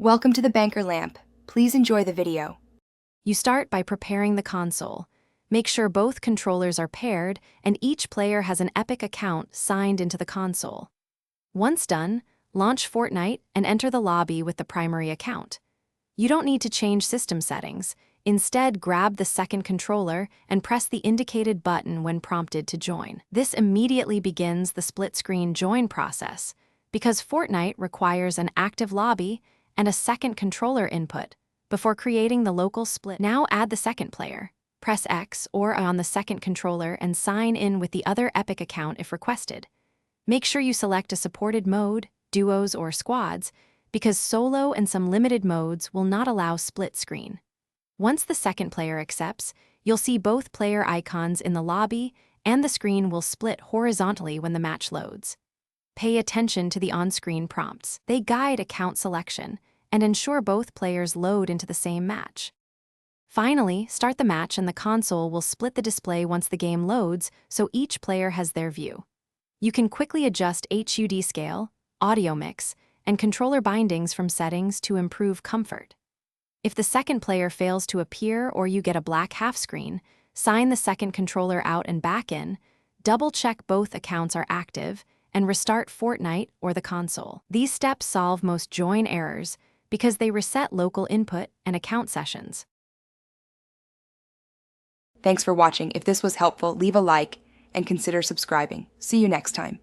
Welcome to the Banker Lamp. Please enjoy the video. You start by preparing the console. Make sure both controllers are paired and each player has an Epic account signed into the console. Once done, launch Fortnite and enter the lobby with the primary account. You don't need to change system settings. Instead, grab the second controller and press the indicated button when prompted to join. This immediately begins the split-screen join process because Fortnite requires an active lobby and a second controller input before creating the local split. Now add the second player. Press X or on the second controller and sign in with the other Epic account if requested. Make sure you select a supported mode, duos or squads, because solo and some limited modes will not allow split screen. Once the second player accepts, you'll see both player icons in the lobby and the screen will split horizontally when the match loads. Pay attention to the on-screen prompts. They guide account selection and ensure both players load into the same match. Finally, start the match and the console will split the display once the game loads, so each player has their view. You can quickly adjust HUD scale, audio mix, and controller bindings from settings to improve comfort. If the second player fails to appear or you get a black half screen, sign the second controller out and back in, double-check both accounts are active, and restart Fortnite or the console. These steps solve most join errors because they reset local input and account sessions. Thanks for watching. If this was helpful, leave a like and consider subscribing. See you next time.